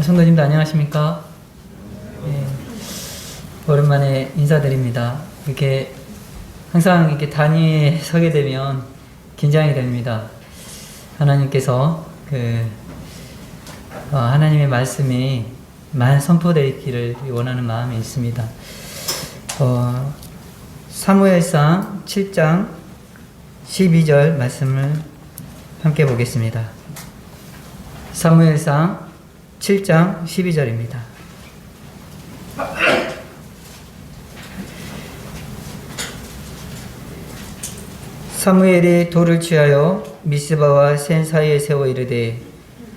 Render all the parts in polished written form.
성도님들 안녕하십니까? 예, 오랜만에 인사드립니다. 이렇게 항상 이렇게 단위에 서게 되면 긴장이 됩니다. 하나님께서 하나님의 말씀이 많이 선포되기를 원하는 마음이 있습니다. 사무엘상 7장 12절 말씀을 함께 보겠습니다. 사무엘상 7장 12절입니다. 사무엘이 돌을 취하여 미스바와 센 사이에 세워 이르되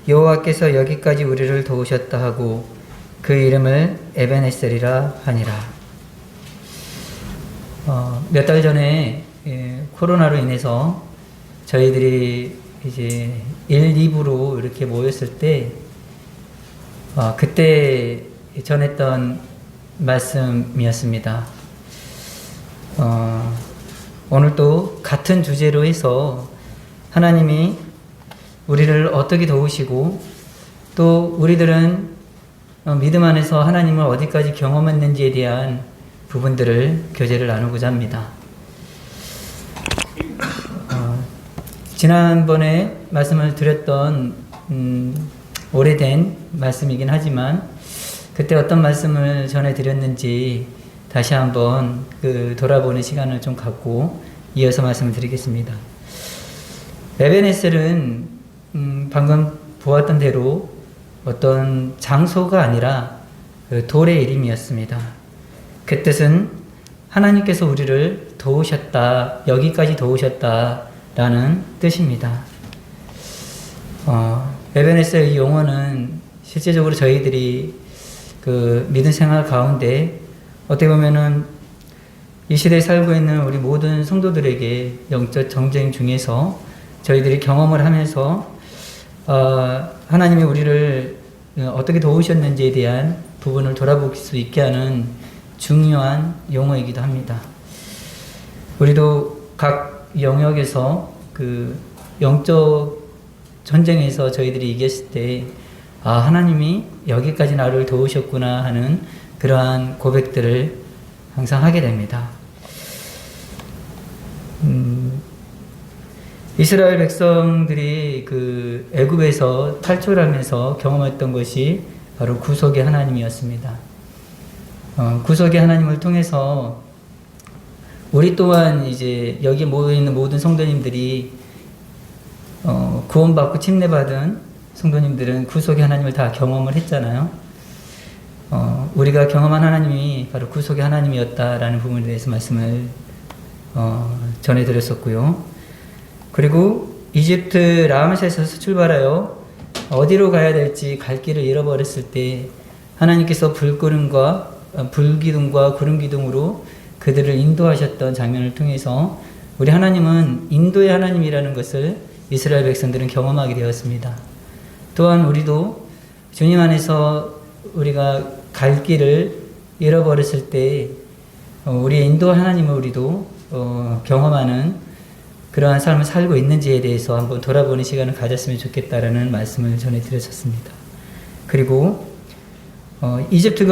여호와께서 여기까지 우리를 도우셨다 하고 그 이름을 에벤에셀이라 하니라. 몇 달 전에 코로나로 인해서 저희들이 이제 1, 2부로 이렇게 모였을 때 그때 전했던 말씀이었습니다. 오늘도 같은 주제로 해서 하나님이 우리를 어떻게 도우시고 또 우리들은 믿음 안에서 하나님을 어디까지 경험했는지에 대한 부분들을 교제를 나누고자 합니다. 지난번에 말씀을 드렸던 오래된 말씀이긴 하지만 그때 어떤 말씀을 전해드렸는지 다시 한번 돌아보는 시간을 좀 갖고 이어서 말씀을 드리겠습니다. 에벤에셀은 방금 보았던 대로 어떤 장소가 아니라 돌의 이름이었습니다. 그 뜻은 하나님께서 우리를 도우셨다, 여기까지 도우셨다라는 뜻입니다. 에벤에셀 이 용어는 실제적으로 저희들이 믿음 생활 가운데 어떻게 보면은 이 시대에 살고 있는 우리 모든 성도들에게 영적 전쟁 중에서 저희들이 경험을 하면서 하나님이 우리를 어떻게 도우셨는지에 대한 부분을 돌아볼 수 있게 하는 중요한 용어이기도 합니다. 우리도 각 영역에서 영적 전쟁에서 저희들이 이겼을 때 하나님이 여기까지 나를 도우셨구나 하는 그러한 고백들을 항상 하게 됩니다. 이스라엘 백성들이 애굽에서 탈출하면서 경험했던 것이 바로 구속의 하나님이었습니다. 구속의 하나님을 통해서 우리 또한 이제 여기 모여 있는 모든 성도님들이 구원받고 침례받은 성도님들은 구속의 하나님을 다 경험을 했잖아요. 우리가 경험한 하나님이 바로 구속의 하나님이었다라는 부분에 대해서 말씀을 전해드렸었고요. 그리고 이집트 라암셋에서 출발하여 어디로 가야 될지 갈 길을 잃어버렸을 때 하나님께서 불기둥과 구름기둥으로 그들을 인도하셨던 장면을 통해서 우리 하나님은 인도의 하나님이라는 것을 이스라엘 백성들은 경험하게 되었습니다. 또한 우리도 주님 안에서 우리가 갈 길을 잃어버렸을 때 우리의 인도 하나님을 우리도 경험하는 그러한 삶을 살고 있는지에 대해서 한번 돌아보는 시간을 가졌으면 좋겠다라는 말씀을 전해드렸었습니다. 그리고 이집트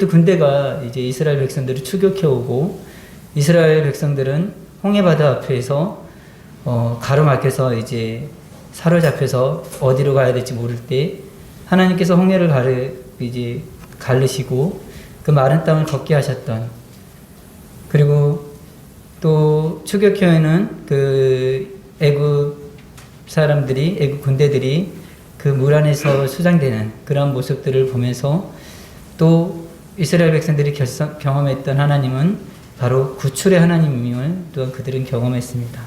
군대가 이제 이스라엘 백성들을 추격해 오고 이스라엘 백성들은 홍해바다 앞에서 가로막혀서 이제 사로잡혀서 어디로 가야 될지 모를 때 하나님께서 홍해를 가르시고 그 마른 땅을 걷게 하셨던, 그리고 또 추격해오는 애굽 군대들이 그 물 안에서 수장되는 그런 모습들을 보면서 또 이스라엘 백성들이 경험했던 하나님은 바로 구출의 하나님임을 또한 그들은 경험했습니다.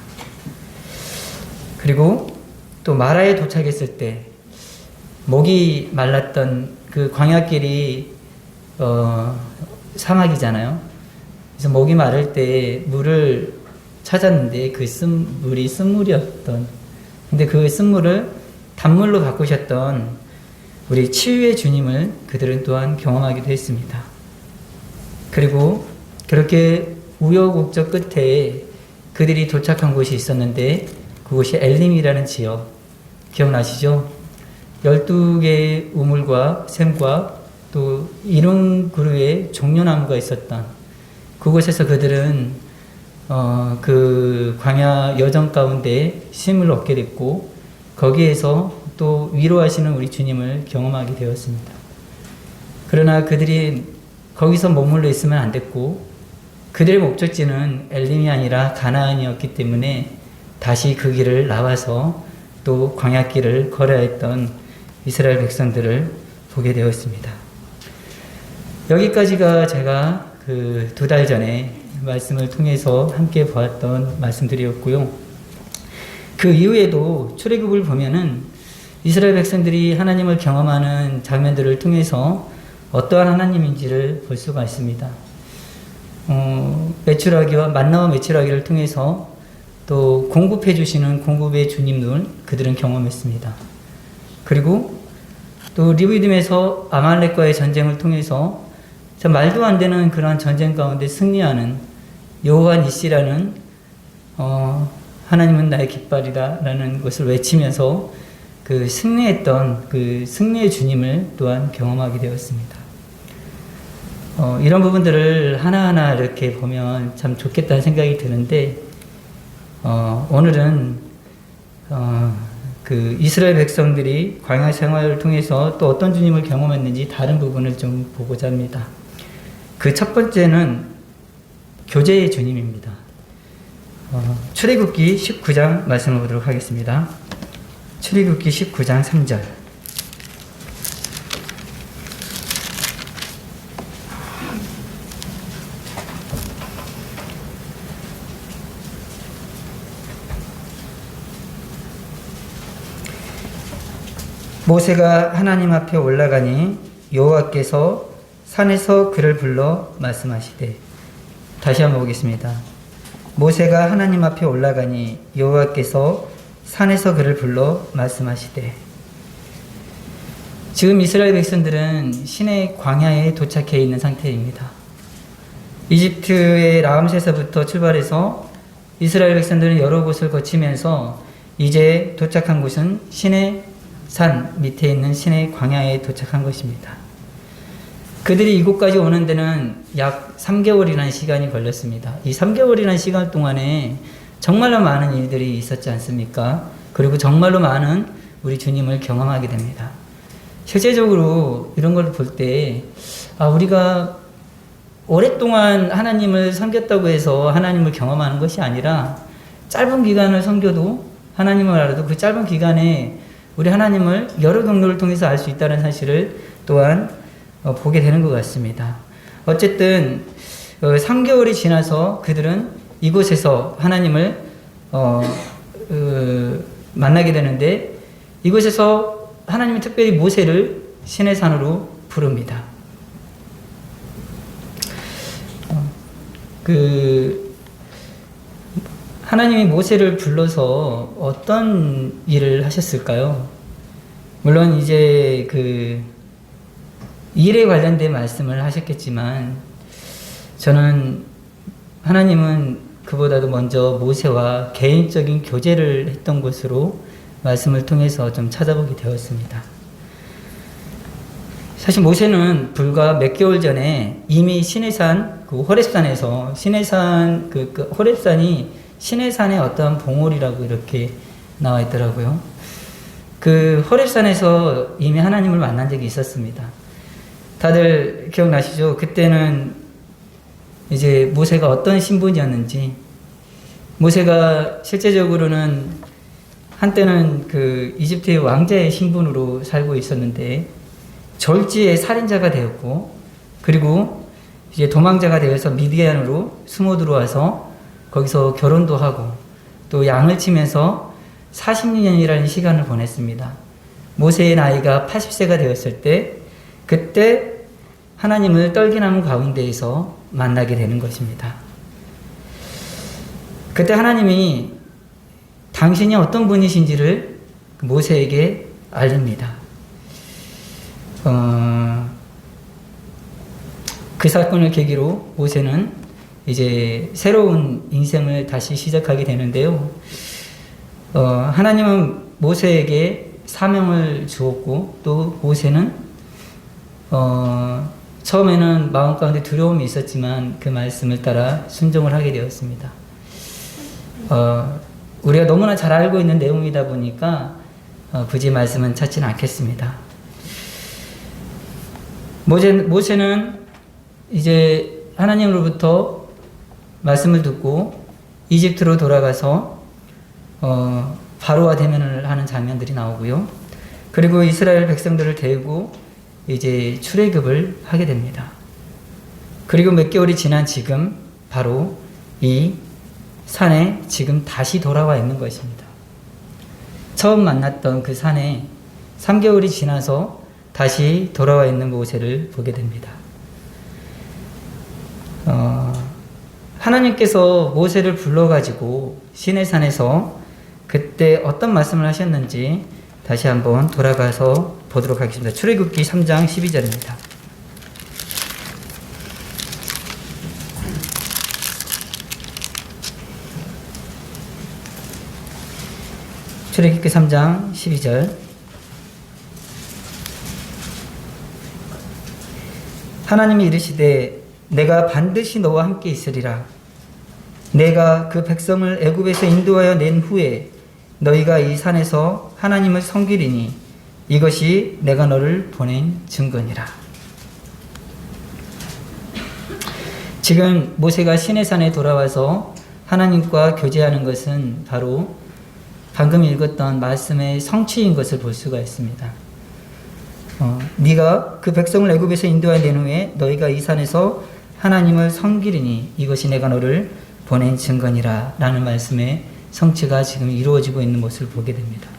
그리고 또 마라에 도착했을 때 목이 말랐던 그 광야길이 사막이잖아요. 그래서 목이 마를 때 물을 찾았는데 그 물이 쓴물이었던, 근데 그 쓴물을 단물로 바꾸셨던 우리 치유의 주님을 그들은 또한 경험하기도 했습니다. 그리고 그렇게 우여곡절 끝에 그들이 도착한 곳이 있었는데 그곳이 엘림이라는 지역, 기억나시죠? 12개의 우물과 샘과 또 이른 그루의 종려나무가 있었던 그곳에서 그들은 그 광야 여정 가운데 쉼을 얻게 됐고 거기에서 또 위로하시는 우리 주님을 경험하게 되었습니다. 그러나 그들이 거기서 머물러 있으면 안 됐고 그들의 목적지는 엘림이 아니라 가나안이었기 때문에 다시 그 길을 나와서 또 광야길을 걸어야 했던 이스라엘 백성들을 보게 되었습니다. 여기까지가 제가 그 2달 전에 말씀을 통해서 함께 보았던 말씀들이었고요. 그 이후에도 출애굽을 보면은 이스라엘 백성들이 하나님을 경험하는 장면들을 통해서 어떠한 하나님인지를 볼 수가 있습니다. 메추라기와 만나와 메추라기를 통해서 또 공급해 주시는 공급의 주님을 그들은 경험했습니다. 그리고 또 리브딤에서 아말렉과의 전쟁을 통해서 말도 안 되는 그러한 전쟁 가운데 승리하는 여호와 니시라는 하나님은 나의 깃발이다라는 것을 외치면서 그 승리했던 그 승리의 주님을 또한 경험하게 되었습니다. 이런 부분들을 하나하나 이렇게 보면 참 좋겠다는 생각이 드는데 오늘은 그 이스라엘 백성들이 광야 생활을 통해서 또 어떤 주님을 경험했는지 다른 부분을 좀 보고자 합니다. 그 첫 번째는 교제의 주님입니다. 출애굽기 19장 말씀을 보도록 하겠습니다. 출애굽기 19장 3절. 모세가 하나님 앞에 올라가니 여호와께서 산에서 그를 불러 말씀하시되. 다시 한번 보겠습니다. 모세가 하나님 앞에 올라가니 여호와께서 산에서 그를 불러 말씀하시되. 지금 이스라엘 백성들은 시내 광야에 도착해 있는 상태입니다. 이집트의 라암세서부터 출발해서 이스라엘 백성들은 여러 곳을 거치면서 이제 도착한 곳은 시내 산 밑에 있는 시내 광야에 도착한 것입니다. 그들이 이곳까지 오는 데는 약 3개월이라는 시간이 걸렸습니다. 이 3개월이라는 시간 동안에 정말로 많은 일들이 있었지 않습니까? 그리고 정말로 많은 우리 주님을 경험하게 됩니다. 실제적으로 이런 걸 볼 때 우리가 오랫동안 하나님을 섬겼다고 해서 하나님을 경험하는 것이 아니라 짧은 기간을 섬겨도 하나님을 알아도 그 짧은 기간에 우리 하나님을 여러 경로를 통해서 알 수 있다는 사실을 또한 보게 되는 것 같습니다. 어쨌든 3개월이 지나서 그들은 이곳에서 하나님을 만나게 되는데 이곳에서 하나님이 특별히 모세를 시내산으로 부릅니다. 하나님이 모세를 불러서 어떤 일을 하셨을까요? 물론 이제 일에 관련된 말씀을 하셨겠지만 저는 하나님은 그보다도 먼저 모세와 개인적인 교제를 했던 것으로 말씀을 통해서 좀 찾아보게 되었습니다. 사실 모세는 불과 몇 개월 전에 이미 시내산 호렙산에서 호렙산이 시내산의 어떠한 봉우리라고 이렇게 나와 있더라고요. 그 호렙산에서 이미 하나님을 만난 적이 있었습니다. 다들 기억나시죠? 그때는 이제 모세가 어떤 신분이었는지, 모세가 실제적으로는 한때는 이집트의 왕자의 신분으로 살고 있었는데 졸지의 살인자가 되었고, 그리고 이제 도망자가 되어서 미디안으로 숨어 들어와서 거기서 결혼도 하고 또 양을 치면서 40년이라는 시간을 보냈습니다. 모세의 나이가 80세가 되었을 때 그때 하나님을 떨기나무 가운데에서 만나게 되는 것입니다. 그때 하나님이 당신이 어떤 분이신지를 모세에게 알립니다. 그 사건을 계기로 모세는 이제 새로운 인생을 다시 시작하게 되는데요. 하나님은 모세에게 사명을 주었고 또 모세는 처음에는 마음 가운데 두려움이 있었지만 그 말씀을 따라 순종을 하게 되었습니다. 우리가 너무나 잘 알고 있는 내용이다 보니까 굳이 말씀은 찾지는 않겠습니다. 모세는 이제 하나님으로부터 말씀을 듣고 이집트로 돌아가서 바로와 대면을 하는 장면들이 나오고요. 그리고 이스라엘 백성들을 데리고 이제 출애굽을 하게 됩니다. 그리고 몇 개월이 지난 지금 바로 이 산에 지금 다시 돌아와 있는 것입니다. 처음 만났던 그 산에 3개월이 지나서 다시 돌아와 있는 모세를 보게 됩니다. 하나님께서 모세를 불러가지고 시내산에서 그때 어떤 말씀을 하셨는지 다시 한번 돌아가서 보도록 하겠습니다. 출애굽기 3장 12절입니다. 출애굽기 3장 12절. 하나님이 이르시되 내가 반드시 너와 함께 있으리라. 내가 그 백성을 애굽에서 인도하여 낸 후에 너희가 이 산에서 하나님을 섬기리니 이것이 내가 너를 보낸 증거니라. 지금 모세가 시내산에 돌아와서 하나님과 교제하는 것은 바로 방금 읽었던 말씀의 성취인 것을 볼 수가 있습니다. 네가 그 백성을 애굽에서 인도하여 낸 후에 너희가 이 산에서 하나님을 섬기리니 이것이 내가 너를 보낸 증거니라 라는 말씀의 성취가 지금 이루어지고 있는 모습을 보게 됩니다.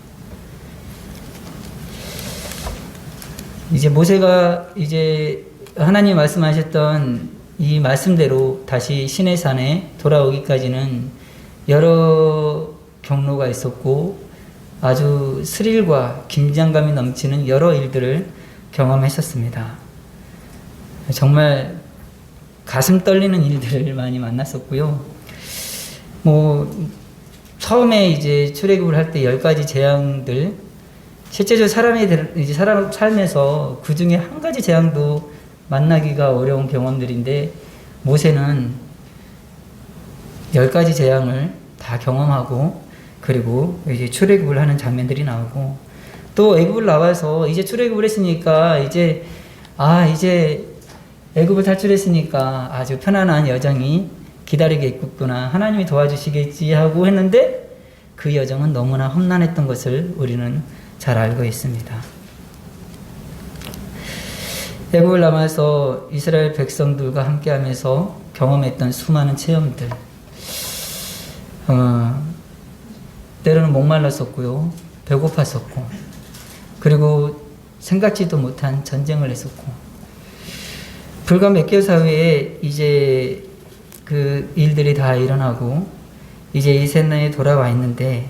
이제 모세가 이제 하나님 말씀하셨던 이 말씀대로 다시 시내산에 돌아오기까지는 여러 경로가 있었고 아주 스릴과 긴장감이 넘치는 여러 일들을 경험했었습니다. 정말 가슴 떨리는 일들을 많이 만났었고요. 처음에 이제 출애굽을 할 때 10가지 재앙들, 실제로 사람 삶에서 그 중에 한 가지 재앙도 만나기가 어려운 경험들인데 모세는 10가지 재앙을 다 경험하고 그리고 이제 출애굽을 하는 장면들이 나오고 또 애굽을 나와서 이제 출애굽을 했으니까 이제 애굽을 탈출했으니까 아주 편안한 여정이 기다리겠구나, 하나님이 도와주시겠지 하고 했는데 그 여정은 너무나 험난했던 것을 우리는 잘 알고 있습니다. 애굽을 남아서 이스라엘 백성들과 함께하면서 경험했던 수많은 체험들, 때로는 목말랐었고요, 배고팠었고, 그리고 생각지도 못한 전쟁을 했었고, 불과 몇 개월 사이에 이제 그 일들이 다 일어나고 이제 이 셋나에 돌아와 있는데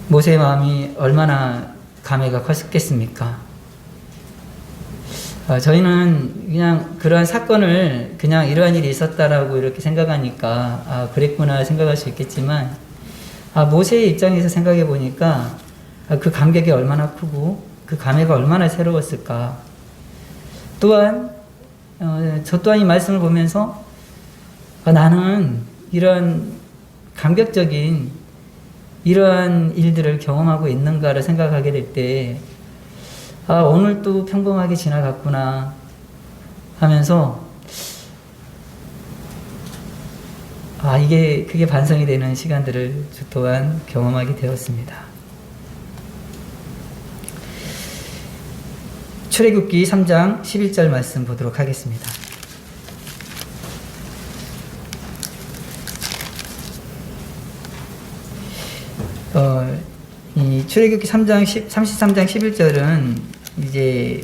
모세의 마음이 얼마나 감회가 컸겠습니까? 저희는 그냥 그러한 사건을 그냥 이러한 일이 있었다라고 이렇게 생각하니까 그랬구나 생각할 수 있겠지만 모세의 입장에서 생각해 보니까 그 감격이 얼마나 크고 그 감회가 얼마나 새로웠을까. 또한 저 또한 이 말씀을 보면서 나는 이런 감격적인 이러한 일들을 경험하고 있는가를 생각하게 될 때 오늘 또 평범하게 지나갔구나 하면서 그게 반성이 되는 시간들을 저 또한 경험하게 되었습니다. 출애굽기 3장 11절 말씀 보도록 하겠습니다. 이 출애굽기 33장 11절은 이제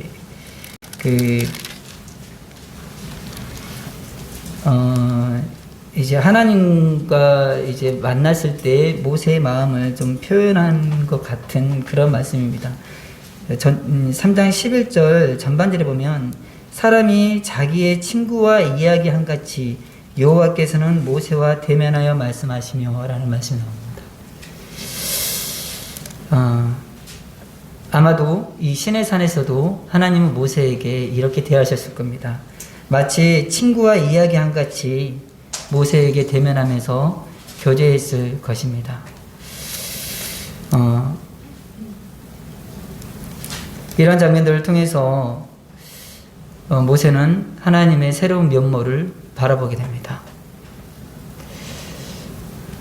이제 하나님과 이제 만났을 때 모세의 마음을 좀 표현한 것 같은 그런 말씀입니다. 3장 11절 전반절에 보면 사람이 자기의 친구와 이야기한 같이 여호와께서는 모세와 대면하여 말씀하시며 라는 말씀이 나옵니다. 아마도 이 시내산에서도 하나님은 모세에게 이렇게 대하셨을 겁니다. 마치 친구와 이야기한 같이 모세에게 대면하면서 교제했을 것입니다. 이런 장면들을 통해서 모세는 하나님의 새로운 면모를 바라보게 됩니다.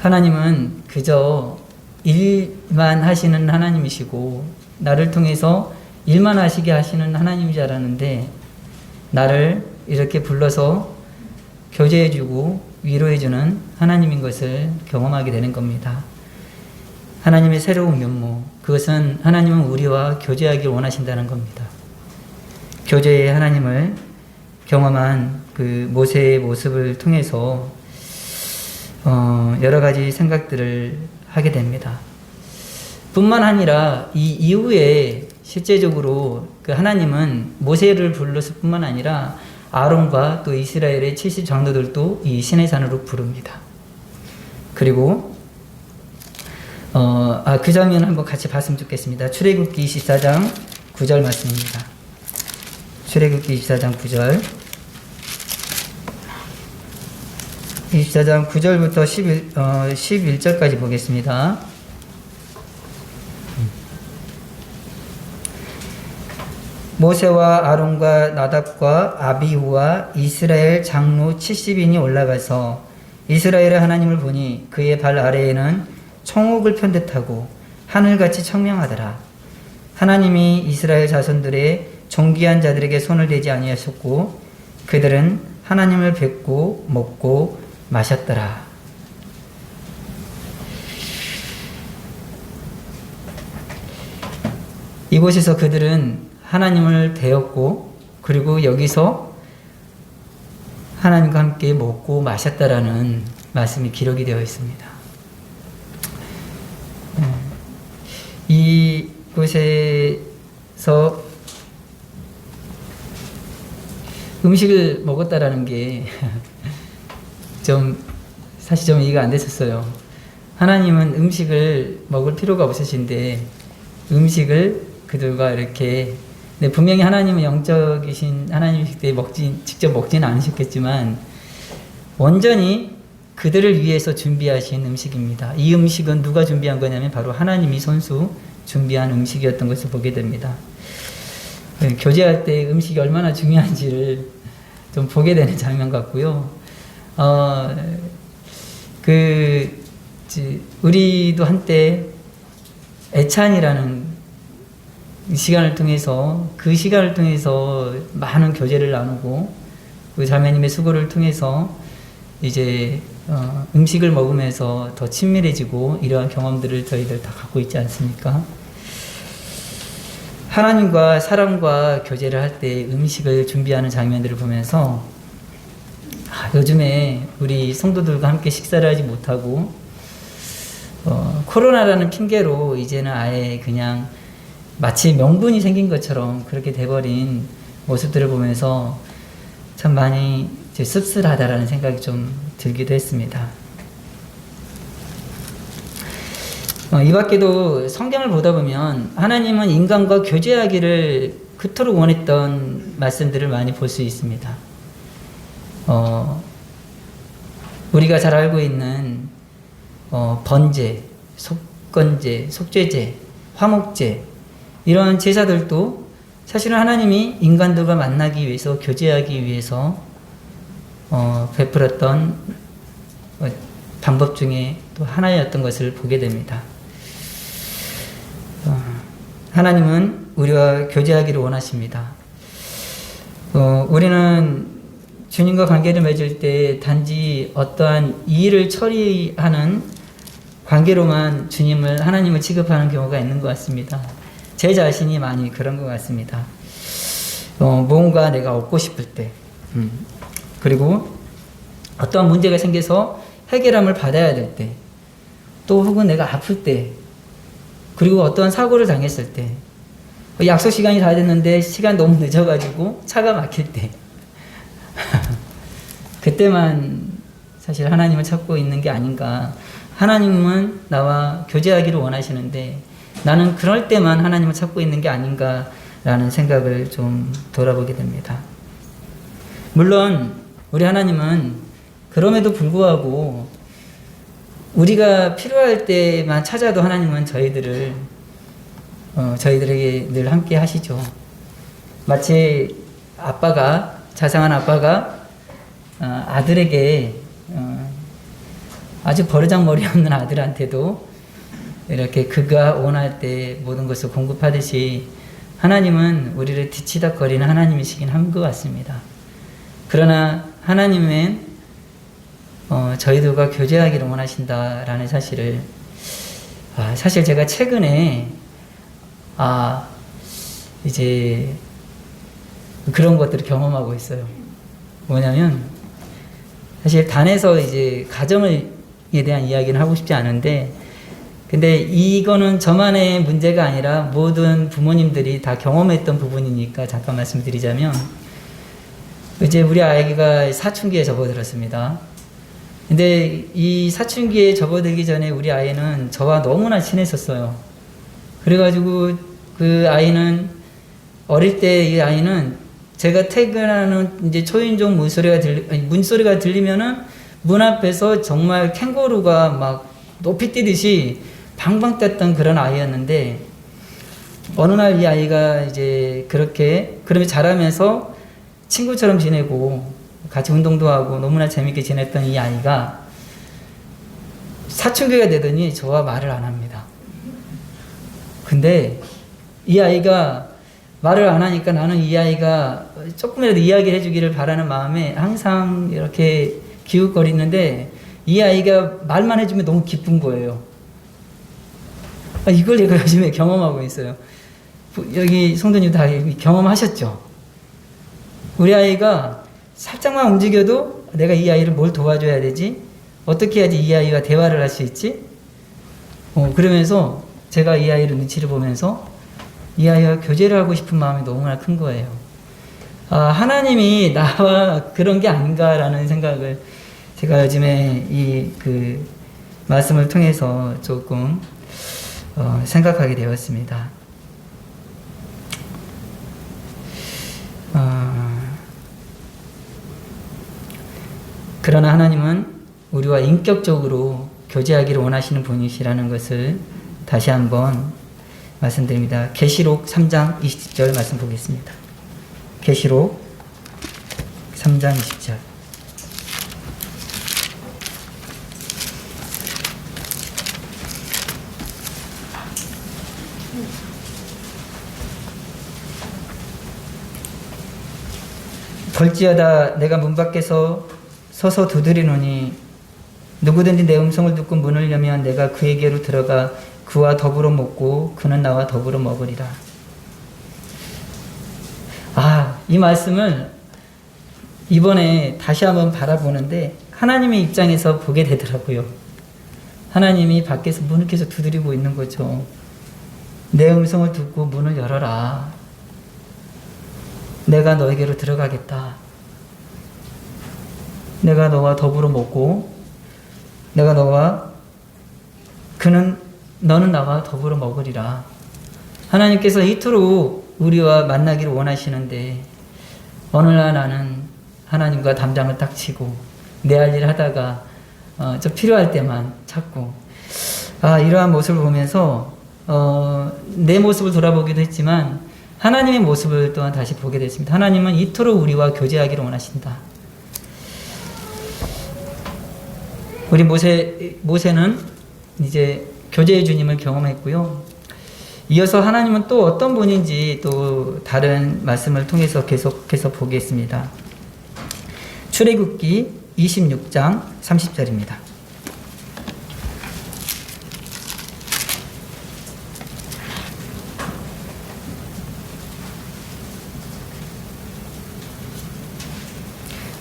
하나님은 그저 일만 하시는 하나님이시고 나를 통해서 일만 하시게 하시는 하나님인 줄 알았는데 나를 이렇게 불러서 교제해주고 위로해주는 하나님인 것을 경험하게 되는 겁니다. 하나님의 새로운 면모, 그것은 하나님은 우리와 교제하기를 원하신다는 겁니다. 교제의 하나님을 경험한 그 모세의 모습을 통해서 여러 가지 생각들을 하게 됩니다. 뿐만 아니라 이 이후에 실제적으로 그 하나님은 모세를 불렀을 뿐만 아니라 아론과 또 이스라엘의 70 장로들도 이 시내산으로 부릅니다. 그리고 그 장면 한번 같이 봤으면 좋겠습니다. 출애굽기 24장 9절 말씀입니다. 출애굽기 24장 9절 24장 9절부터 11절까지 보겠습니다. 모세와 아론과 나답과 아비후와 이스라엘 장로 70인이 올라가서 이스라엘의 하나님을 보니 그의 발 아래에는 청옥을 편 듯하고 하늘같이 청명하더라. 하나님이 이스라엘 자손들의 존귀한 자들에게 손을 대지 아니하셨고 그들은 하나님을 뵙고 먹고 마셨더라. 이곳에서 그들은 하나님을 배웠고 그리고 여기서 하나님과 함께 먹고 마셨다라는 말씀이 기록이 되어 있습니다. 이곳에서 음식을 먹었다라는 게 사실 좀 이해가 안 됐었어요. 하나님은 음식을 먹을 필요가 없으신데 음식을 그들과 이렇게 분명히 하나님은 영적이신 하나님이실 때 직접 먹지는 않으셨겠지만 온전히 그들을 위해서 준비하신 음식입니다. 이 음식은 누가 준비한 거냐면 바로 하나님이 손수 준비한 음식이었던 것을 보게 됩니다. 교제할 때 음식이 얼마나 중요한지를 좀 보게 되는 장면 같고요. 우리도 한때 애찬이라는 시간을 통해서 많은 교제를 나누고 그 자매님의 수고를 통해서 이제 음식을 먹으면서 더 친밀해지고 이러한 경험들을 저희들 다 갖고 있지 않습니까? 하나님과 사람과 교제를 할 때 음식을 준비하는 장면들을 보면서 요즘에 우리 성도들과 함께 식사를 하지 못하고 코로나라는 핑계로 이제는 아예 그냥 마치 명분이 생긴 것처럼 그렇게 돼버린 모습들을 보면서 참 많이 씁쓸하다라는 생각이 좀 들기도 했습니다. 이 밖에도 성경을 보다 보면 하나님은 인간과 교제하기를 그토록 원했던 말씀들을 많이 볼 수 있습니다. 우리가 잘 알고 있는 번제, 속건제, 속죄제, 화목제 이런 제사들도 사실은 하나님이 인간들과 만나기 위해서 교제하기 위해서 베풀었던 방법 중에 또 하나였던 것을 보게 됩니다. 하나님은 우리와 교제하기를 원하십니다. 우리는 주님과 관계를 맺을 때 단지 어떠한 일을 처리하는 관계로만 하나님을 취급하는 경우가 있는 것 같습니다. 제 자신이 많이 그런 것 같습니다. 뭔가 내가 얻고 싶을 때, 그리고 어떠한 문제가 생겨서 해결함을 받아야 될 때, 또 혹은 내가 아플 때, 그리고 어떠한 사고를 당했을 때, 약속 시간이 다 됐는데 시간 너무 늦어가지고 차가 막힐 때, 그때만 사실 하나님을 찾고 있는 게 아닌가. 하나님은 나와 교제하기를 원하시는데 나는 그럴 때만 하나님을 찾고 있는 게 아닌가라는 생각을 좀 돌아보게 됩니다. 물론 우리 하나님은 그럼에도 불구하고 우리가 필요할 때만 찾아도 하나님은 저희들에게 늘 함께 하시죠. 마치 자상한 아빠가 아들에게 아주 버르장머리 없는 아들한테도 이렇게 그가 원할 때 모든 것을 공급하듯이 하나님은 우리를 뒤치다거리는 하나님이시긴 한 것 같습니다. 그러나 하나님은 저희들과 교제하기를 원하신다라는 사실을 사실 제가 최근에 이제 그런 것들을 경험하고 있어요. 뭐냐면 사실 단에서 이제 가정에 대한 이야기는 하고 싶지 않은데, 근데 이거는 저만의 문제가 아니라 모든 부모님들이 다 경험했던 부분이니까 잠깐 말씀드리자면, 이제 우리 아이가 사춘기에 접어들었습니다. 근데 이 사춘기에 접어들기 전에 우리 아이는 저와 너무나 친했었어요. 그래가지고 그 아이는 어릴 때 이 아이는 제가 퇴근하는 이제 초인종 문소리가 들리면은 문 앞에서 정말 캥거루가 막 높이 뛰듯이 방방 뛰었던 그런 아이였는데, 어느 날 이 아이가 이제 그러면 자라면서 친구처럼 지내고 같이 운동도 하고 너무나 재밌게 지냈던 이 아이가 사춘기가 되더니 저와 말을 안 합니다. 근데 이 아이가 말을 안 하니까 나는 이 아이가 조금이라도 이야기를 해주기를 바라는 마음에 항상 이렇게 기웃거리는데, 이 아이가 말만 해주면 너무 기쁜 거예요. 이걸 제가 요즘에 경험하고 있어요. 여기 성도님 다 경험하셨죠? 우리 아이가 살짝만 움직여도 내가 이 아이를 뭘 도와줘야 되지? 어떻게 해야지 이 아이와 대화를 할 수 있지? 그러면서 제가 이 아이를 눈치를 보면서 이 아이와 교제를 하고 싶은 마음이 너무나 큰 거예요. 하나님이 나와 그런 게 아닌가라는 생각을 제가 요즘에 그 말씀을 통해서 조금 생각하게 되었습니다. 그러나 하나님은 우리와 인격적으로 교제하기를 원하시는 분이시라는 것을 다시 한번 말씀드립니다. 계시록 3장 20절 말씀 보겠습니다. 계시록 3장 20절. 벌지어다 내가 문 밖에서 서서 두드리노니 누구든지 내 음성을 듣고 문을 열면 내가 그에게로 들어가 그와 더불어 먹고 그는 나와 더불어 먹으리라. 이 말씀을 이번에 다시 한번 바라보는데 하나님의 입장에서 보게 되더라고요. 하나님이 밖에서 문을 계속 두드리고 있는 거죠. 내 음성을 듣고 문을 열어라. 내가 너에게로 들어가겠다. 내가 너와 더불어 먹고 내가 너는 나와 더불어 먹으리라. 하나님께서 이토록 우리와 만나기를 원하시는데 어느 날 나는 하나님과 담장을 딱 치고 내 할 일 하다가 좀 필요할 때만 찾고 이러한 모습을 보면서 내 모습을 돌아보기도 했지만 하나님의 모습을 또한 다시 보게 됐습니다. 하나님은 이토록 우리와 교제하기를 원하신다. 우리 모세는 이제 교제의 주님을 경험했고요. 이어서 하나님은 또 어떤 분인지 또 다른 말씀을 통해서 계속해서 보겠습니다. 출애굽기 26장 30절입니다.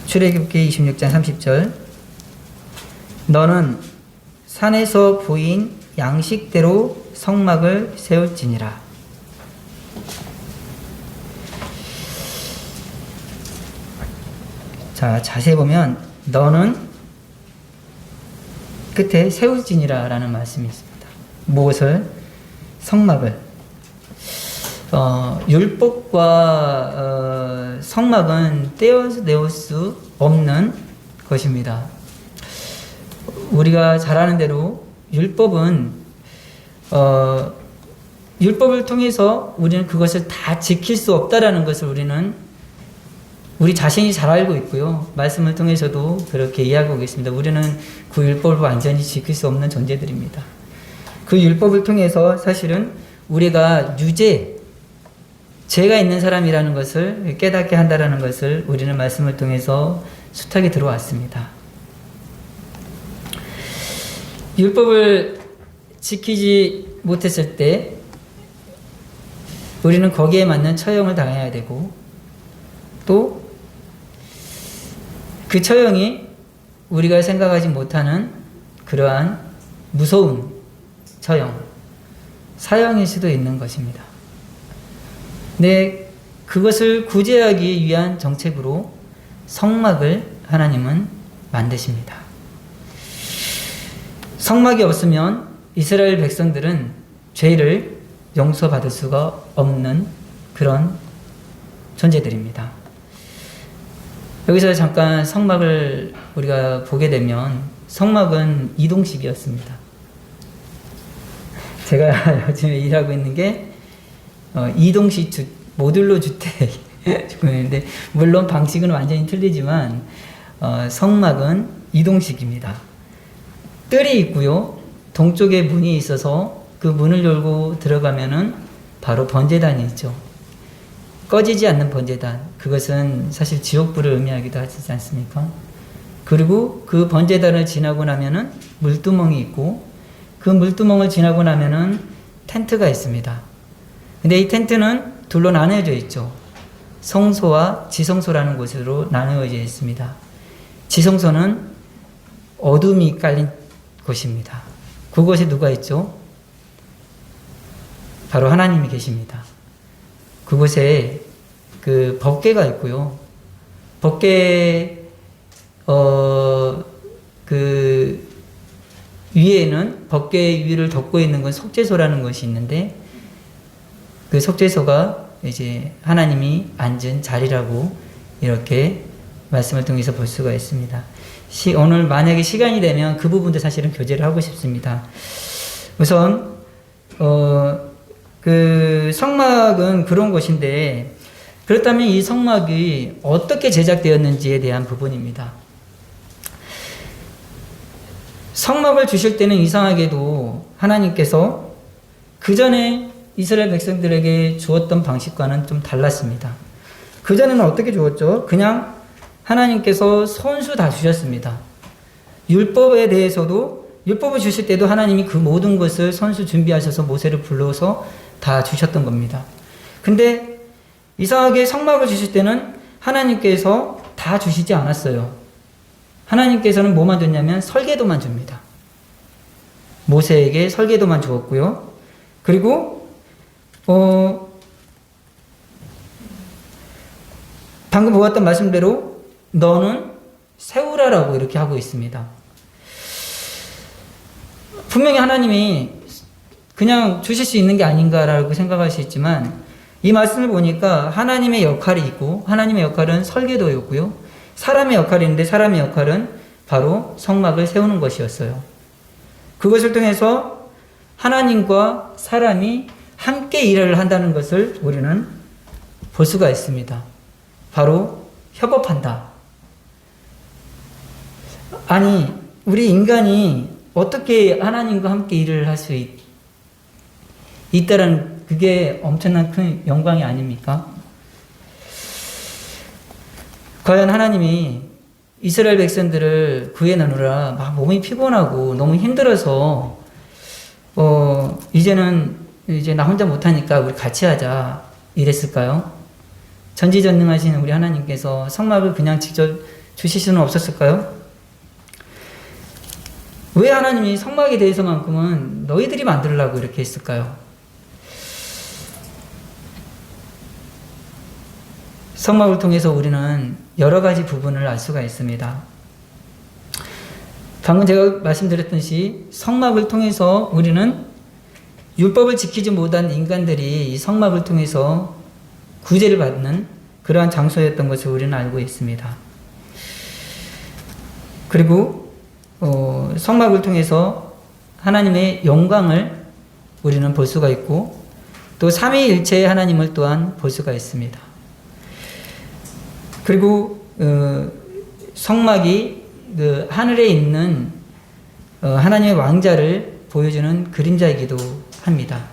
출애굽기 26장 30절. 너는 산에서 보인 양식대로 성막을 세울지니라. 자, 자세히 보면 너는 끝에 세울지니라 라는 말씀이 있습니다. 무엇을? 성막을. 율법과 성막은 떼어내올 수 없는 것입니다. 우리가 잘 아는 대로 율법은 율법을 통해서 우리는 그것을 다 지킬 수 없다라는 것을 우리 자신이 잘 알고 있고요. 말씀을 통해서도 그렇게 이해하고 있습니다. 우리는 그 율법을 완전히 지킬 수 없는 존재들입니다. 그 율법을 통해서 사실은 우리가 죄가 있는 사람이라는 것을 깨닫게 한다라는 것을 우리는 말씀을 통해서 숱하게 들어왔습니다. 율법을 지키지 못했을 때 우리는 거기에 맞는 처형을 당해야 되고, 또 그 처형이 우리가 생각하지 못하는 그러한 무서운 처형, 사형일 수도 있는 것입니다. 네, 그것을 구제하기 위한 정책으로 성막을 하나님은 만드십니다. 성막이 없으면 이스라엘 백성들은 죄를 용서받을 수가 없는 그런 존재들입니다. 여기서 잠깐 성막을 우리가 보게 되면 성막은 이동식이었습니다. 제가 요즘에 일하고 있는 게 이동식 모듈러 주택 있는데, 물론 방식은 완전히 틀리지만 성막은 이동식입니다. 뜰이 있고요. 동쪽에 문이 있어서 그 문을 열고 들어가면은 바로 번제단이 있죠. 꺼지지 않는 번제단. 그것은 사실 지옥불을 의미하기도 하지 않습니까? 그리고 그 번제단을 지나고 나면은 물두멍이 있고, 그 물두멍을 지나고 나면은 텐트가 있습니다. 근데 이 텐트는 둘로 나뉘어져 있죠. 성소와 지성소라는 곳으로 나누어져 있습니다. 지성소는 어둠이 깔린 곳입니다. 그곳에 누가 있죠? 바로 하나님이 계십니다. 그곳에 그 법궤가 있고요. 법궤 그 위에는, 법궤 위를 덮고 있는 건 속죄소라는 것이 있는데, 그 속죄소가 이제 하나님이 앉은 자리라고 이렇게 말씀을 통해서 볼 수가 있습니다. 오늘 만약에 시간이 되면 그 부분도 사실은 교제를 하고 싶습니다. 우선 그 성막은 그런 곳인데, 그렇다면 이 성막이 어떻게 제작되었는지에 대한 부분입니다. 성막을 주실 때는 이상하게도 하나님께서 그 전에 이스라엘 백성들에게 주었던 방식과는 좀 달랐습니다. 그 전에는 어떻게 주었죠? 그냥 하나님께서 손수 다 주셨습니다. 율법에 대해서도, 율법을 주실 때도 하나님이 그 모든 것을 손수 준비하셔서 모세를 불러서 다 주셨던 겁니다. 근데 이상하게 성막을 주실 때는 하나님께서 다 주시지 않았어요. 하나님께서는 뭐만 줬냐면 설계도만 줍니다. 모세에게 설계도만 주었고요. 그리고 방금 보았던 말씀대로 너는 세우라라고 이렇게 하고 있습니다. 분명히 하나님이 그냥 주실 수 있는 게 아닌가라고 생각할 수 있지만, 이 말씀을 보니까 하나님의 역할이 있고, 하나님의 역할은 설계도였고요. 사람의 역할이 있는데, 사람의 역할은 바로 성막을 세우는 것이었어요. 그것을 통해서 하나님과 사람이 함께 일을 한다는 것을 우리는 볼 수가 있습니다. 바로 협업한다. 아니, 우리 인간이 어떻게 하나님과 함께 일을 할 수 있다라는, 그게 엄청난 큰 영광이 아닙니까? 과연 하나님이 이스라엘 백성들을 구해내느라 막 몸이 피곤하고 너무 힘들어서 이제 나 혼자 못하니까 우리 같이 하자 이랬을까요? 전지전능하신 우리 하나님께서 성막을 그냥 직접 주실 수는 없었을까요? 왜 하나님이 성막에 대해서만큼은 너희들이 만들라고 이렇게 했을까요? 성막을 통해서 우리는 여러 가지 부분을 알 수가 있습니다. 방금 제가 말씀드렸듯이 성막을 통해서 우리는 율법을 지키지 못한 인간들이 이 성막을 통해서 구제를 받는 그러한 장소였던 것을 우리는 알고 있습니다. 그리고 성막을 통해서 하나님의 영광을 우리는 볼 수가 있고 또 삼위일체의 하나님을 또한 볼 수가 있습니다. 그리고 성막이 그 하늘에 있는 하나님의 왕자를 보여주는 그림자이기도 합니다.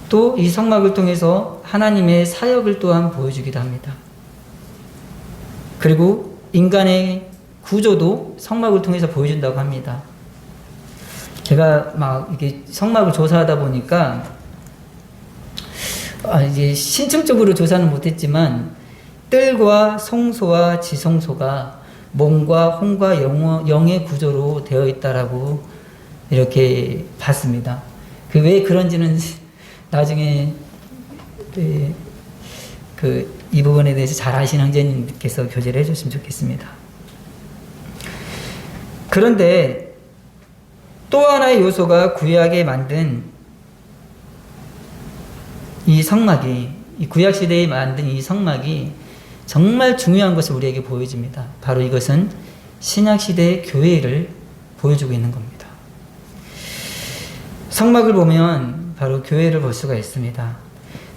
또 이 성막을 통해서 하나님의 사역을 또한 보여주기도 합니다. 그리고 인간의 구조도 성막을 통해서 보여준다고 합니다. 제가 막 이게 성막을 조사하다 보니까 이제 신층적으로 조사는 못했지만 뜰과 성소와 지성소가 몸과 혼과 영의 구조로 되어 있다라고 이렇게 봤습니다. 그 왜 그런지는 나중에 이 부분에 대해서 잘 아시는 형제님께서 교제를 해줬으면 좋겠습니다. 그런데 또 하나의 요소가 구약에 만든 이 성막이, 이 구약시대에 만든 이 성막이 정말 중요한 것을 우리에게 보여줍니다. 바로 이것은 신약시대의 교회를 보여주고 있는 겁니다. 성막을 보면 바로 교회를 볼 수가 있습니다.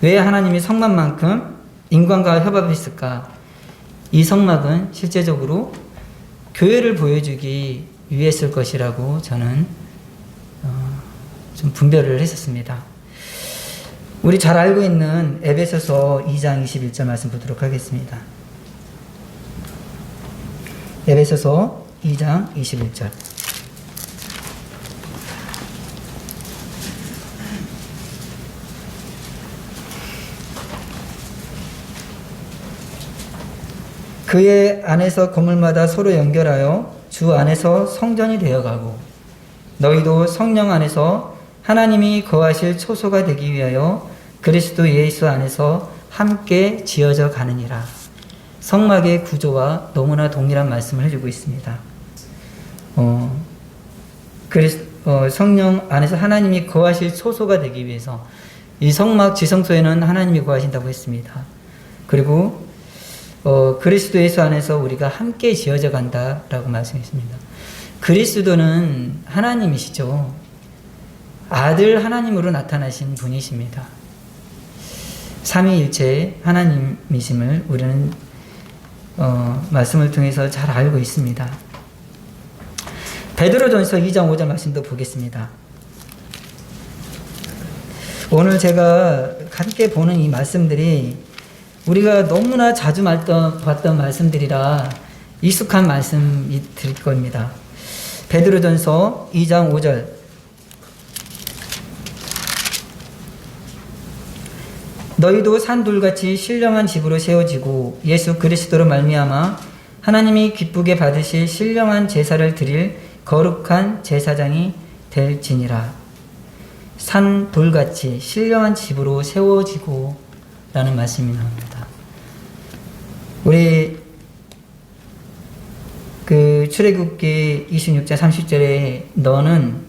왜 하나님이 성막만큼 인간과 협업했을까? 이 성막은 실제적으로 교회를 보여주기 위했을 것이라고 저는 좀 분별을 했었습니다. 우리 잘 알고 있는 에베소서 2장 21절 말씀 보도록 하겠습니다. 에베소서 2장 21절. 그의 안에서 건물마다 서로 연결하여 주 안에서 성전이 되어가고 너희도 성령 안에서 하나님이 거하실 초소가 되기 위하여 그리스도 예수 안에서 함께 지어져 가느니라. 성막의 구조와 너무나 동일한 말씀을 해주고 있습니다. 성령 안에서 하나님이 거하실 초소가 되기 위해서 이 성막 지성소에는 하나님이 거하신다고 했습니다. 그리고 그리스도 예수 안에서 우리가 함께 지어져 간다라고 말씀했습니다. 그리스도는 하나님이시죠. 아들 하나님으로 나타나신 분이십니다. 삼위일체의 하나님이심을 우리는 말씀을 통해서 잘 알고 있습니다. 베드로전서 2장 5절 말씀도 보겠습니다. 오늘 제가 함께 보는 이 말씀들이 우리가 너무나 자주 봤던 말씀들이라 익숙한 말씀이 될 겁니다. 베드로전서 2장 5절. 너희도 산돌같이 신령한 집으로 세워지고 예수 그리스도로 말미암아 하나님이 기쁘게 받으실 신령한 제사를 드릴 거룩한 제사장이 될지니라. 산돌같이 신령한 집으로 세워지고 라는 말씀이 나옵니다. 우리 출애굽기 26장 30절에 너는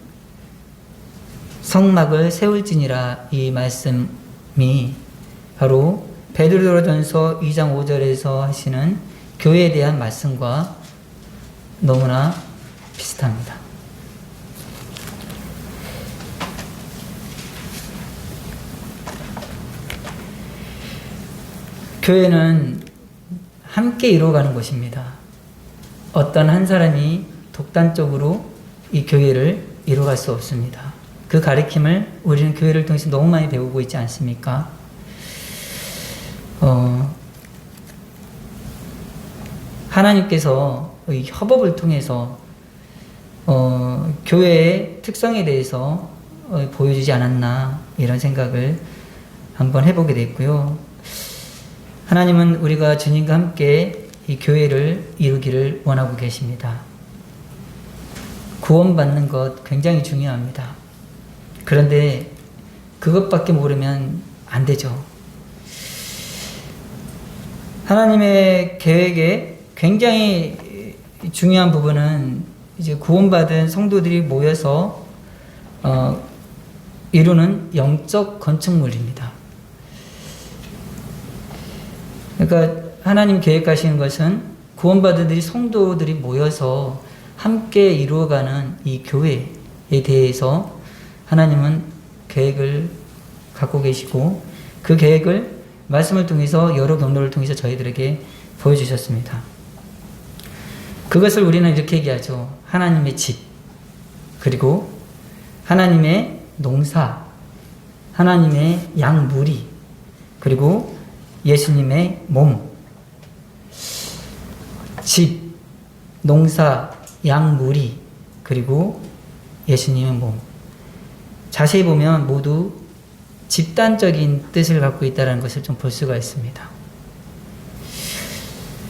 성막을 세울지니라 이 말씀이 바로 베드로전서 2장 5절에서 하시는 교회에 대한 말씀과 너무나 비슷합니다. 교회는 함께 이루어가는 것입니다. 어떤 한 사람이 독단적으로 이 교회를 이루어갈 수 없습니다. 그 가르침을 우리는 교회를 통해서 너무 많이 배우고 있지 않습니까? 하나님께서 이 협업을 통해서 교회의 특성에 대해서 보여주지 않았나 이런 생각을 한번 해보게 됐고요. 하나님은 우리가 주님과 함께 이 교회를 이루기를 원하고 계십니다. 구원받는 것 굉장히 중요합니다. 그런데 그것밖에 모르면 안 되죠. 하나님의 계획에 굉장히 중요한 부분은 이제 구원받은 성도들이 모여서 이루는 영적 건축물입니다. 그러니까 하나님 계획하시는 것은 구원받은 성도들이 모여서 함께 이루어가는 이 교회에 대해서 하나님은 계획을 갖고 계시고 그 계획을 말씀을 통해서 여러 경로를 통해서 저희들에게 보여주셨습니다. 그것을 우리는 이렇게 얘기하죠. 하나님의 집, 그리고 하나님의 농사, 하나님의 양무리, 그리고 예수님의 몸. 집, 농사, 양무리, 그리고 예수님의 몸. 자세히 보면 모두 집단적인 뜻을 갖고 있다는 것을 좀 볼 수가 있습니다.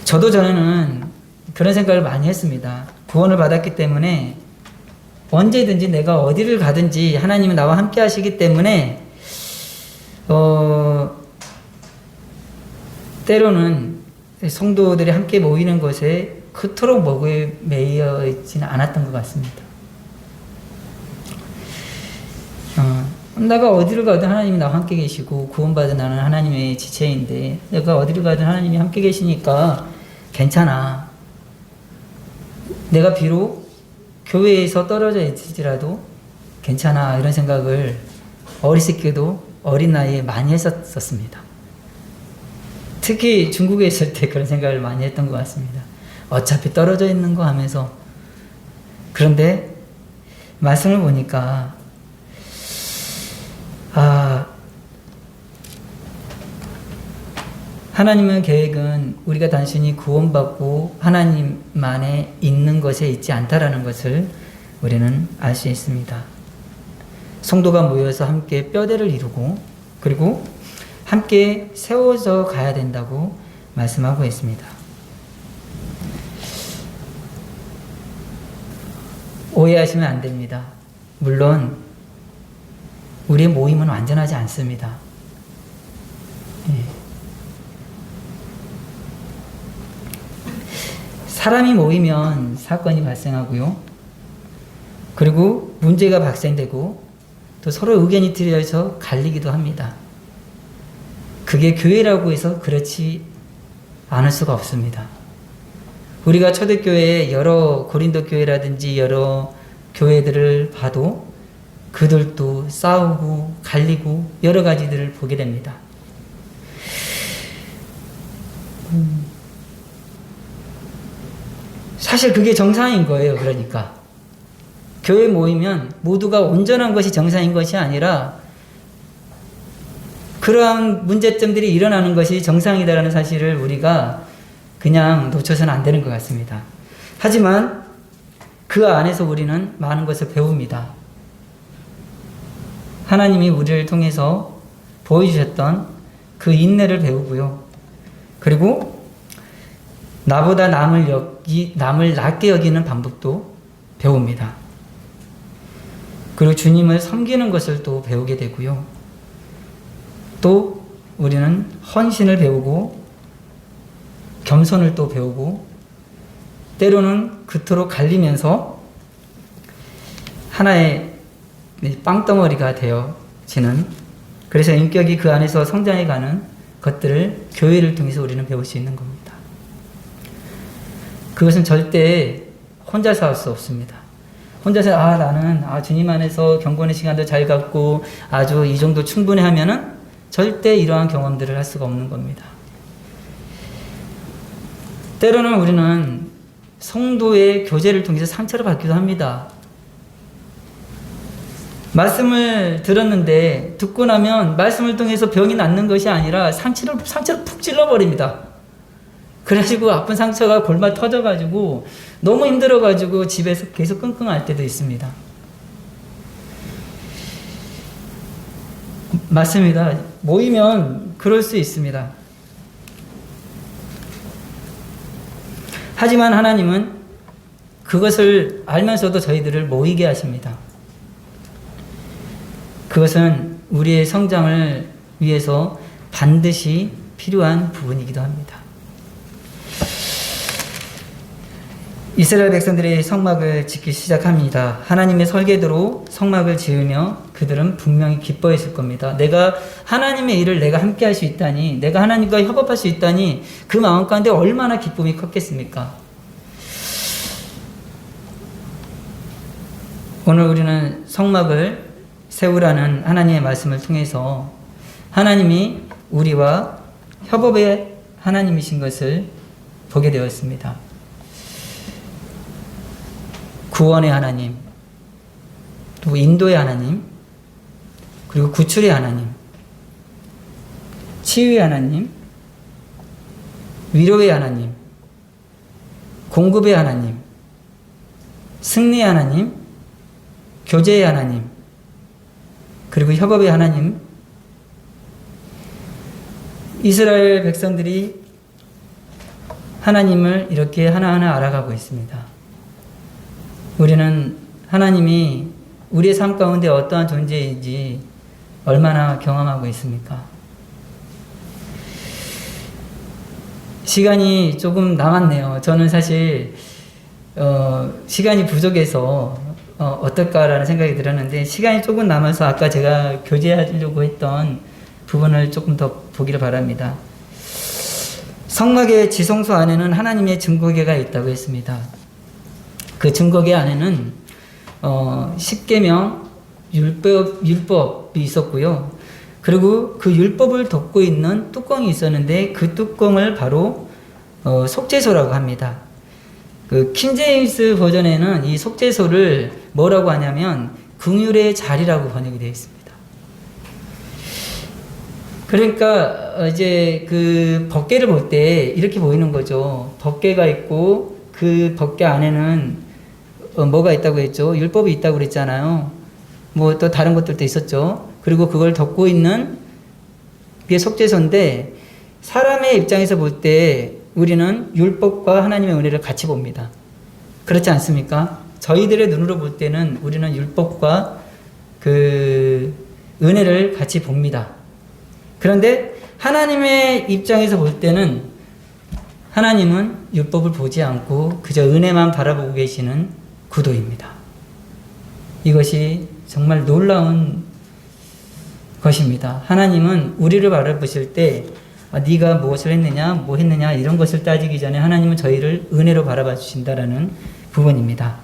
저도 전에는 그런 생각을 많이 했습니다. 구원을 받았기 때문에 언제든지 내가 어디를 가든지 하나님은 나와 함께 하시기 때문에 때로는 성도들이 함께 모이는 것에 그토록 먹에 매여 있지는 않았던 것 같습니다. 내가 어디를 가든 하나님이 나와 함께 계시고 구원받은 나는 하나님의 지체인데 내가 어디를 가든 하나님이 함께 계시니까 괜찮아. 내가 비록 교회에서 떨어져 있을지라도 괜찮아. 이런 생각을 어리석게도 어린 나이에 많이 했었습니다. 특히 중국에 있을 때 그런 생각을 많이 했던 것 같습니다. 어차피 떨어져 있는 거 하면서. 그런데 말씀을 보니까 하나님의 계획은 우리가 단순히 구원받고 하나님만에 있는 것에 있지 않다라는 것을 우리는 알 수 있습니다. 성도가 모여서 함께 뼈대를 이루고 그리고 함께 세워져 가야 된다고 말씀하고 있습니다. 오해하시면 안 됩니다. 물론 우리의 모임은 완전하지 않습니다. 사람이 모이면 사건이 발생하고요. 그리고 문제가 발생되고 또 서로 의견이 틀려서 갈리기도 합니다. 그게 교회라고 해서 그렇지 않을 수가 없습니다. 우리가 초대교회의 여러 고린도 교회라든지 여러 교회들을 봐도 그들도 싸우고 갈리고 여러 가지들을 보게 됩니다. 사실 그게 정상인 거예요. 그러니까 교회 모이면 모두가 온전한 것이 정상인 것이 아니라 그러한 문제점들이 일어나는 것이 정상이다라는 사실을 우리가 그냥 놓쳐서는 안 되는 것 같습니다. 하지만 그 안에서 우리는 많은 것을 배웁니다. 하나님이 우리를 통해서 보여주셨던 그 인내를 배우고요. 그리고 나보다 남을 낮게 여기는 방법도 배웁니다. 그리고 주님을 섬기는 것을 또 배우게 되고요. 또 우리는 헌신을 배우고 겸손을 또 배우고 때로는 그토록 갈리면서 하나의 빵덩어리가 되어지는, 그래서 인격이 그 안에서 성장해가는 것들을 교회를 통해서 우리는 배울 수 있는 겁니다. 그것은 절대 혼자서 할 수 없습니다. 혼자서 나는 주님 안에서 경건의 시간도 잘 갖고 아주 이 정도 충분히 하면은 절대 이러한 경험들을 할 수가 없는 겁니다. 때로는 우리는 성도의 교제를 통해서 상처를 받기도 합니다. 말씀을 들었는데 듣고 나면 말씀을 통해서 병이 낫는 것이 아니라 상처를 푹 찔러버립니다. 그래가지고 아픈 상처가 골마 터져가지고 너무 힘들어가지고 집에서 계속 끙끙 앓을 때도 있습니다. 맞습니다. 모이면 그럴 수 있습니다. 하지만 하나님은 그것을 알면서도 저희들을 모이게 하십니다. 그것은 우리의 성장을 위해서 반드시 필요한 부분이기도 합니다. 이스라엘 백성들이 성막을 짓기 시작합니다. 하나님의 설계도로 성막을 지으며 그 그들은 분명히 기뻐했을 겁니다. 내가 하나님의 일을 내가 함께 할 수 있다니, 내가 하나님과 협업할 수 있다니, 그 마음 가운데 얼마나 기쁨이 컸겠습니까? 오늘 우리는 성막을 세우라는 하나님의 말씀을 통해서 하나님이 우리와 협업의 하나님이신 것을 보게 되었습니다. 구원의 하나님, 또 인도의 하나님, 그리고 구출의 하나님, 치유의 하나님, 위로의 하나님, 공급의 하나님, 승리의 하나님, 교제의 하나님, 그리고 협업의 하나님. 이스라엘 백성들이 하나님을 이렇게 하나하나 알아가고 있습니다. 우리는 하나님이 우리의 삶 가운데 어떠한 존재인지 얼마나 경험하고 있습니까? 시간이 조금 남았네요. 저는 사실 시간이 부족해서 어떨까라는 생각이 들었는데, 시간이 조금 남아서 아까 제가 교제하려고 했던 부분을 조금 더 보기를 바랍니다. 성막의 지성소 안에는 하나님의 증거궤가 있다고 했습니다. 그 증거궤 안에는 십계명 율법이 있었고요. 그리고 그 율법을 덮고 있는 뚜껑이 있었는데, 그 뚜껑을 바로 속죄소라고 합니다. 그 킹제임스 버전에는 이 속죄소를 뭐라고 하냐면 긍휼의 자리라고 번역이 되어 있습니다. 그러니까 이제 그 법궤를 볼 때 이렇게 보이는 거죠. 법궤가 있고 그 법궤 안에는 뭐가 있다고 했죠? 율법이 있다고 그랬잖아요. 뭐 또 다른 것들도 있었죠. 그리고 그걸 덮고 있는 게 속죄소인데, 사람의 입장에서 볼 때 우리는 율법과 하나님의 은혜를 같이 봅니다. 그렇지 않습니까? 저희들의 눈으로 볼 때는 우리는 율법과 그 은혜를 같이 봅니다. 그런데 하나님의 입장에서 볼 때는 하나님은 율법을 보지 않고 그저 은혜만 바라보고 계시는 구도입니다. 이것이 정말 놀라운 것입니다. 하나님은 우리를 바라보실 때 네가 무엇을 했느냐, 뭐 했느냐 이런 것을 따지기 전에 하나님은 저희를 은혜로 바라봐 주신다라는 부분입니다.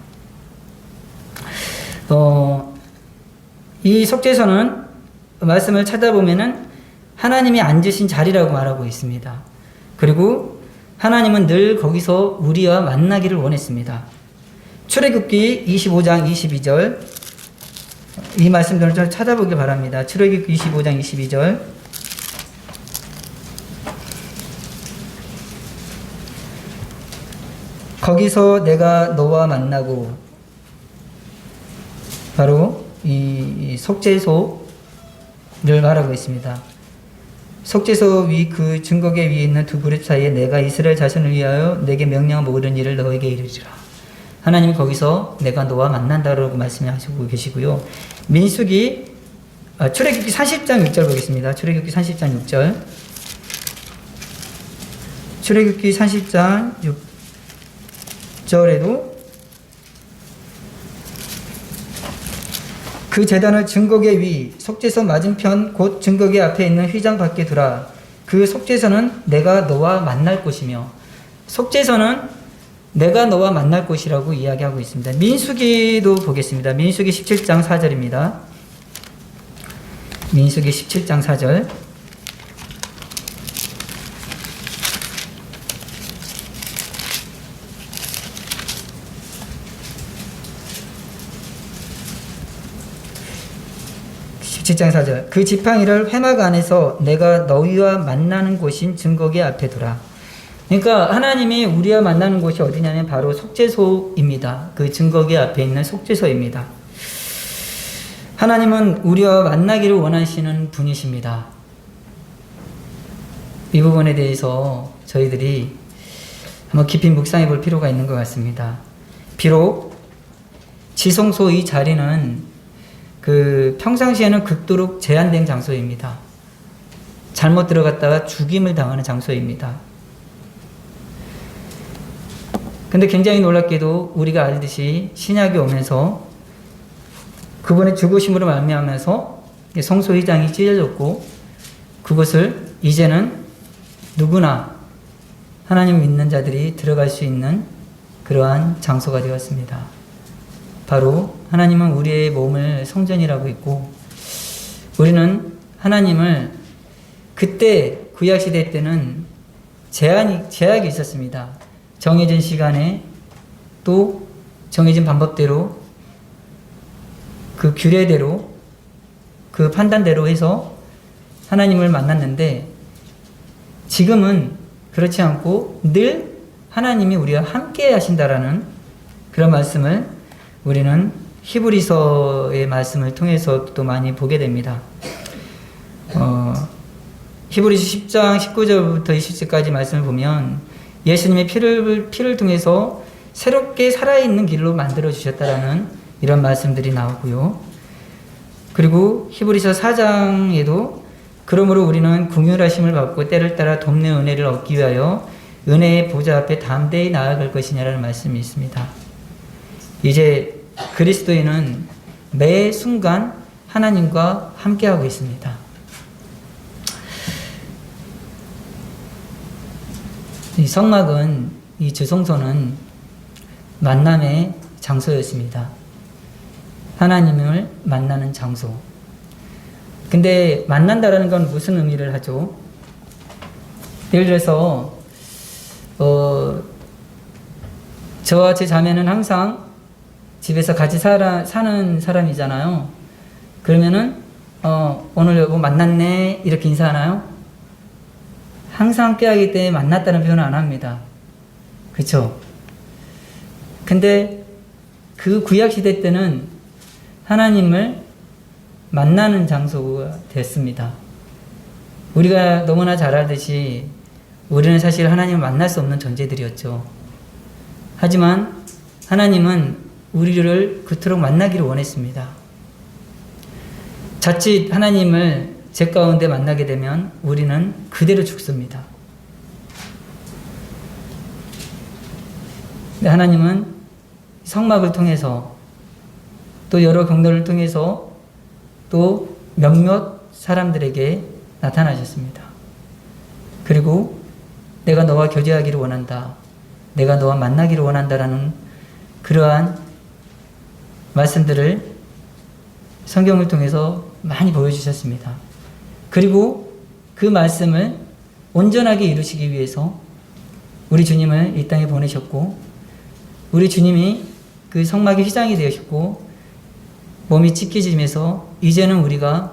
이 속죄소는 말씀을 찾아보면은 하나님이 앉으신 자리라고 말하고 있습니다. 그리고 하나님은 늘 거기서 우리와 만나기를 원했습니다. 출애굽기 25장 22절, 이 말씀들을 좀 찾아보길 바랍니다. 출애굽기 25장 22절. 거기서 내가 너와 만나고, 바로 이 속죄소를 말하고 있습니다. 속죄소 위 그 증거궤 위에 있는 두 그릇 사이에 내가 이스라엘 자손을 위하여 내게 명령한 모든 일을 너에게 이르리라. 하나님이 거기서 내가 너와 만난다라고 말씀하시고 계시고요. 출애굽기 40장 6절 보겠습니다. 출애굽기 40장 6절. 출애굽기 40장 6절에도 그 제단을 증거궤 위 속죄소 맞은편 곧 증거궤 앞에 있는 휘장 밖에 두라. 그 속죄소는 내가 너와 만날 곳이며, 속죄소는 내가 너와 만날 곳이라고 이야기하고 있습니다. 민수기도 보겠습니다. 민수기 17장 4절입니다. 민수기 17장 4절. 그 지팡이를 회막 안에서 내가 너희와 만나는 곳인 증거궤 앞에 두라. 그러니까 하나님이 우리와 만나는 곳이 어디냐면 바로 속죄소입니다. 그 증거궤 앞에 있는 속죄소입니다. 하나님은 우리와 만나기를 원하시는 분이십니다. 이 부분에 대해서 저희들이 한번 깊이 묵상해 볼 필요가 있는 것 같습니다. 비록 지성소 이 자리는 평상시에는 극도로 제한된 장소입니다. 잘못 들어갔다가 죽임을 당하는 장소입니다. 근데 굉장히 놀랍게도 우리가 알듯이 신약이 오면서 그분의 죽으심으로 말미암아서 성소 휘장이 찢어졌고 그것을 이제는 누구나 하나님 믿는 자들이 들어갈 수 있는 그러한 장소가 되었습니다. 바로 하나님은 우리의 몸을 성전이라고 했고 우리는 하나님을 그때 구약시대 때는 제약이 있었습니다. 정해진 시간에 또 정해진 방법대로 그 규례대로 그 판단대로 해서 하나님을 만났는데 지금은 그렇지 않고 늘 하나님이 우리와 함께 하신다라는 그런 말씀을 우리는 히브리서의 말씀을 통해서 또 많이 보게 됩니다. 히브리서 10장 19절부터 20절까지 말씀을 보면 예수님의 피를 통해서 새롭게 살아있는 길로 만들어 주셨다라는 이런 말씀들이 나오고요. 그리고 히브리서 4장에도 그러므로 우리는 긍휼하심을 받고 때를 따라 돕는 은혜를 얻기 위하여 은혜의 보좌 앞에 담대히 나아갈 것이냐라는 말씀이 있습니다. 이제 그리스도인은 매 순간 하나님과 함께하고 있습니다. 이 성막은, 이 주성소는 만남의 장소였습니다. 하나님을 만나는 장소. 근데 만난다라는 건 무슨 의미를 하죠? 예를 들어서 저와 제 자매는 항상 집에서 같이 사는 사람이잖아요. 그러면은 오늘 여보 만났네 이렇게 인사하나요? 항상 함께하기 때문에 만났다는 표현은 안 합니다. 그렇죠? 근데 그 구약시대 때는 하나님을 만나는 장소가 됐습니다. 우리가 너무나 잘 알듯이 우리는 사실 하나님을 만날 수 없는 존재들이었죠. 하지만 하나님은 우리를 그토록 만나기를 원했습니다. 자칫 하나님을 제 가운데 만나게 되면 우리는 그대로 죽습니다. 근데 하나님은 성막을 통해서 또 여러 경로를 통해서 또 몇몇 사람들에게 나타나셨습니다. 그리고 내가 너와 교제하기를 원한다. 내가 너와 만나기를 원한다라는 그러한 말씀들을 성경을 통해서 많이 보여주셨습니다. 그리고 그 말씀을 온전하게 이루시기 위해서 우리 주님을 이 땅에 보내셨고 우리 주님이 그 성막의 휘장이 되셨고 몸이 찢겨지면서 이제는 우리가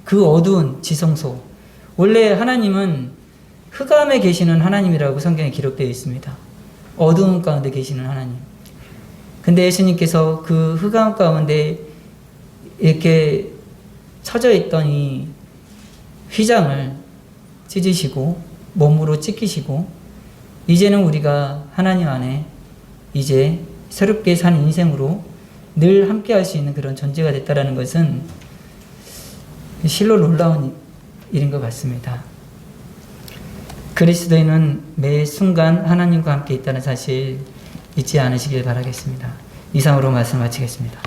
그 어두운 지성소, 원래 하나님은 흑암에 계시는 하나님이라고 성경에 기록되어 있습니다. 어두운 가운데 계시는 하나님. 근데 예수님께서 그 흑암 가운데 이렇게 처져 있던 이 휘장을 찢으시고 몸으로 찢기시고 이제는 우리가 하나님 안에 이제 새롭게 산 인생으로 늘 함께 할 수 있는 그런 존재가 됐다라는 것은 실로 놀라운 일인 것 같습니다. 그리스도인은 매 순간 하나님과 함께 있다는 사실 잊지 않으시길 바라겠습니다. 이상으로 말씀 마치겠습니다.